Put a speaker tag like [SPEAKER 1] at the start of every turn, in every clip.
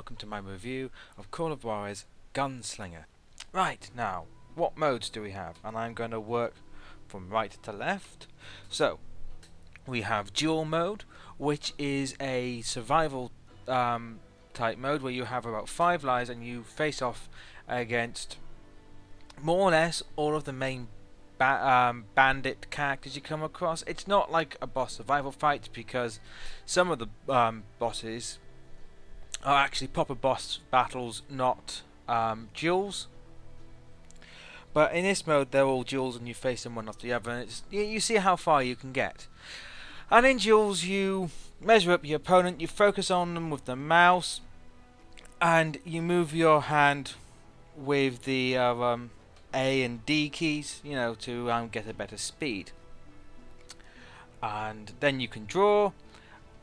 [SPEAKER 1] welcome to my review of Call of Juarez Gunslinger. Right, now, what modes do we have? And I'm going to work from right to left. So, we have duel mode, which is a survival type mode where you have about 5 lives and you face off against more or less all of the main bandit characters you come across. It's not like a boss survival fight because some of the bosses are actually proper boss battles, not duels. But in this mode, they're all duels, and you face them one after the other, and you see how far you can get. And in duels, you measure up your opponent, you focus on them with the mouse, and you move your hand with the A and D keys, to get a better speed. And then you can draw.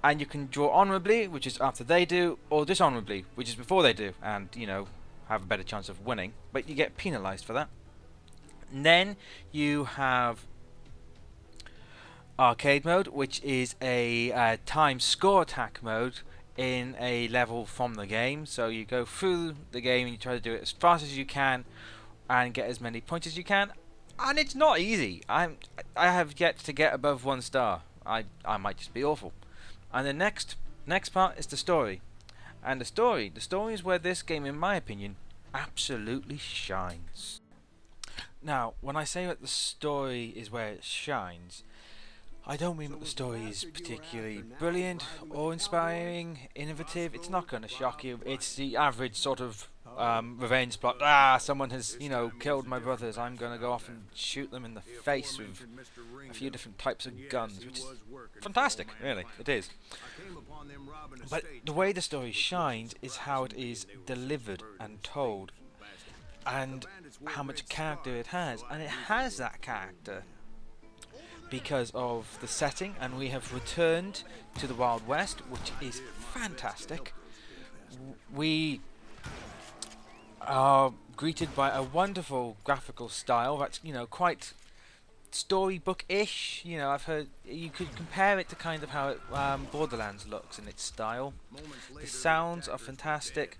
[SPEAKER 1] And you can draw honourably, which is after they do, or dishonourably, which is before they do, and have a better chance of winning, but you get penalised for that. And then you have arcade mode, which is a time score attack mode in a level from the game. So you go through the game and you try to do it as fast as you can and get as many points as you can, and it's not easy. I have yet to get above 1 star. I might just be awful. And the next part is the story. And the story is where this game, in my opinion, absolutely shines. Now, when I say that the story is where it shines, I don't mean that the story is particularly brilliant or inspiring, innovative. It's not going to shock you. It's the average sort of revenge plot. Someone has, killed my brothers. I'm going to go off and shoot them in the face with a few different types of guns, which is fantastic, really, it is. But the way the story shines is how it is delivered and told, and how much character it has. And it has that character because of the setting, and we have returned to the Wild West, which is fantastic. We are greeted by a wonderful graphical style that's quite storybook-ish. I've heard you could compare it to kind of how Borderlands looks in its style. The sounds are fantastic,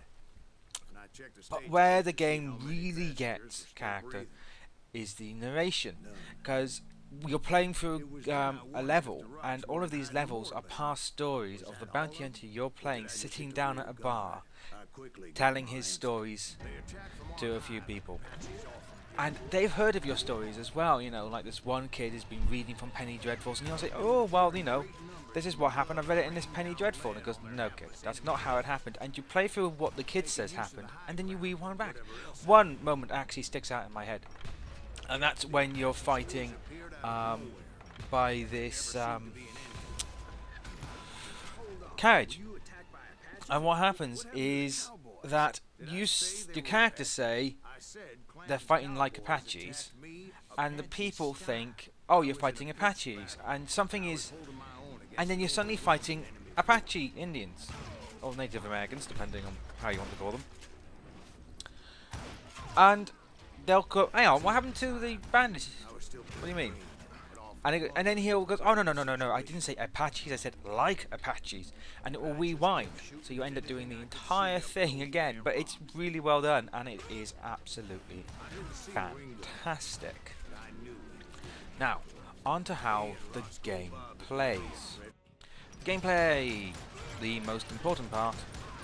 [SPEAKER 1] but where the game really gets character is the narration, because you're playing through a level, and all of these levels are past stories of the bounty hunter you're playing sitting down at a bar telling his stories to a few people. And they've heard of your stories as well, like this one kid has been reading from Penny Dreadfuls, and you'll say, oh, well, this is what happened, I read it in this Penny Dreadful. And it goes, no, kid, that's not how it happened. And you play through what the kid says happened, and then you rewind back. One moment actually sticks out in my head, and that's when you're fighting by this carriage. And what happens is that your characters say they're fighting like Apaches, and the people think, oh, you're fighting Apaches, and and then you're suddenly fighting Apache Indians, or Native Americans, depending on how you want to call them. And they'll go, hang on, what happened to the bandits? What do you mean? And then he'll go, oh, no, I didn't say Apaches, I said like Apaches. And it will rewind, so you end up doing the entire thing again. But it's really well done, and it is absolutely fantastic. Now, on to how the game plays. Gameplay, the most important part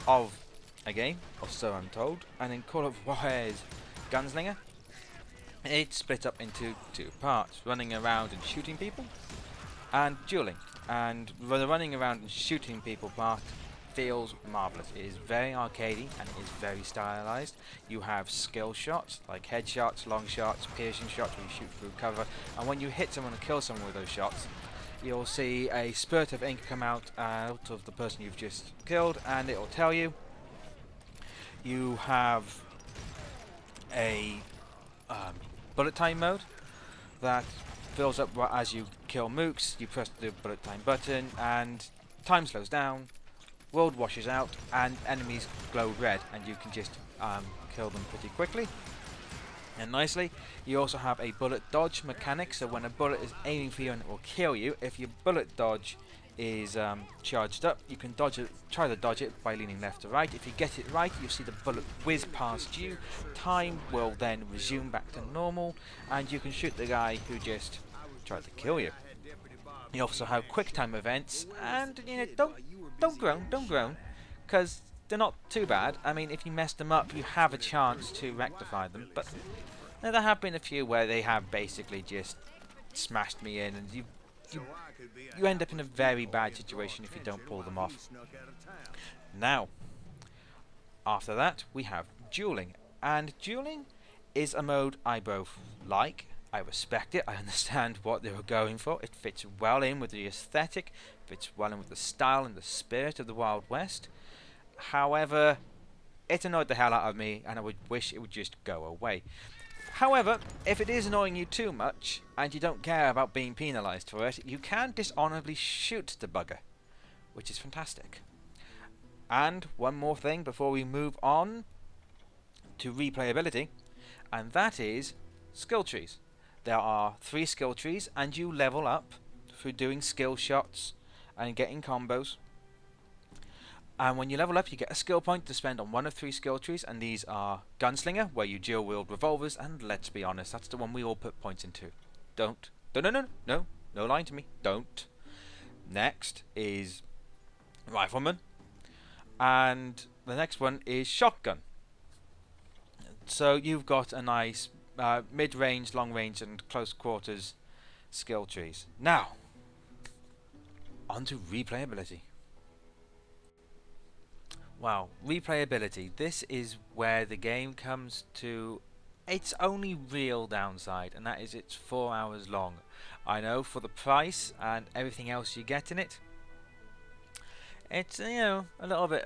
[SPEAKER 1] of a game, or so I'm told. And in Call of Juarez Gunslinger, it's split up into 2 parts: running around and shooting people, and dueling. And the running around and shooting people part feels marvellous. It is very arcadey, and it is very stylized. You have skill shots like headshots, long shots, piercing shots where you shoot through cover, and when you hit someone and kill someone with those shots, you'll see a spurt of ink come out of the person you've just killed, and it will tell you. You have a bullet time mode that fills up as you kill mooks. You press the bullet time button and time slows down, world washes out, and enemies glow red, and you can just kill them pretty quickly and nicely. You also have a bullet dodge mechanic, so when a bullet is aiming for you and it will kill you, if your bullet dodge is charged up. You can dodge it, try to dodge it by leaning left to right. If you get it right, you see the bullet whiz past you. Time will then resume back to normal, and you can shoot the guy who just tried to kill you. You also have quick time events, and don't groan, because they're not too bad. I mean, if you mess them up, you have a chance to rectify them. But there have been a few where they have basically just smashed me in, and you end up in a very bad situation if you don't pull them off. Now, after that, we have dueling, and dueling is a mode I both like. I respect it. I understand what they were going for. It fits well in with the aesthetic, fits well in with the style and the spirit of the Wild West. However, it annoyed the hell out of me, and I would wish it would just go away. However, if it is annoying you too much, and you don't care about being penalised for it, you can dishonourably shoot the bugger, which is fantastic. And one more thing before we move on to replayability, and that is skill trees. There are 3 skill trees, and you level up through doing skill shots and getting combos. And when you level up, you get a skill point to spend on one of 3 skill trees, and these are Gunslinger, where you dual wield revolvers, and let's be honest, that's the one we all put points into. No lying to me, don't. Next is Rifleman, and the next one is Shotgun. So you've got a nice mid-range, long-range, and close quarters skill trees. Now, on to replayability. Wow, replayability. This is where the game comes to its only real downside, and that is it's 4 hours long. I know, for the price and everything else you get in it, it's, a little bit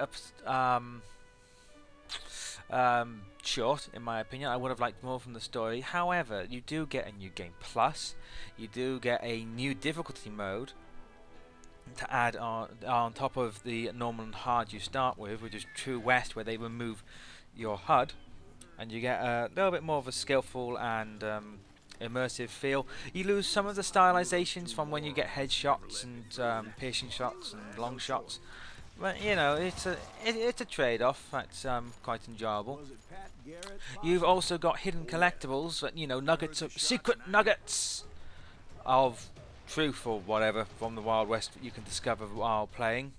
[SPEAKER 1] short, in my opinion. I would have liked more from the story. However, you do get a new game plus. You do get a new difficulty mode to add on top of the normal and hard you start with, which is True West, where they remove your HUD, and you get a little bit more of a skillful and immersive feel. You lose some of the stylizations from when you get headshots and piercing shots and long shots. But it's a trade-off that's quite enjoyable. You've also got hidden collectibles, nuggets of secret nuggets of truth or whatever from the Wild West that you can discover while playing.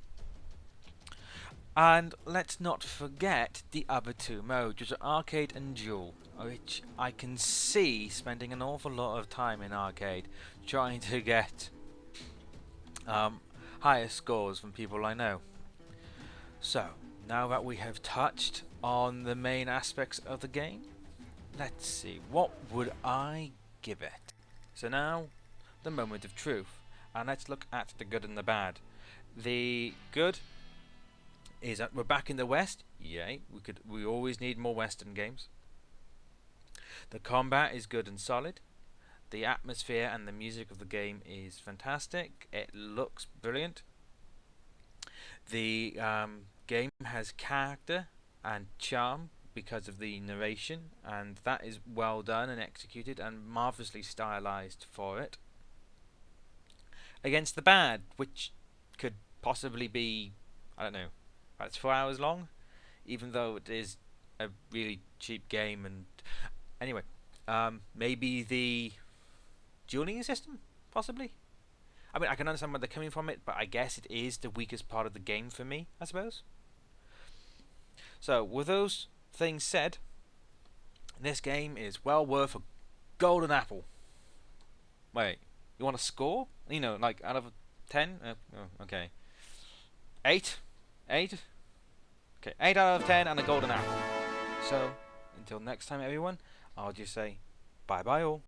[SPEAKER 1] And let's not forget the other 2 modes, which are arcade and duel, which I can see spending an awful lot of time in arcade trying to get higher scores from people I know. So, now that we have touched on the main aspects of the game, let's see, what would I give it? So now, the moment of truth, and let's look at the good and the bad. The good is that we're back in the West. Yay, we always need more Western games. The combat is good and solid. The atmosphere and the music of the game is fantastic. It looks brilliant. The game has character and charm because of the narration, and that is well done and executed and marvelously stylized for it. Against the bad, which could possibly be, I don't know, that's 4 hours long, even though it is a really cheap game. And anyway, maybe the dueling system, possibly. I mean, I can understand where they're coming from it, but I guess it is the weakest part of the game for me, I suppose. So, with those things said, this game is well worth a golden apple. Wait, you want a score? Like out of 10? Okay. 8? 8? Okay, 8 out of 10 and a golden apple. So, until next time, everyone, I'll just say bye-bye all.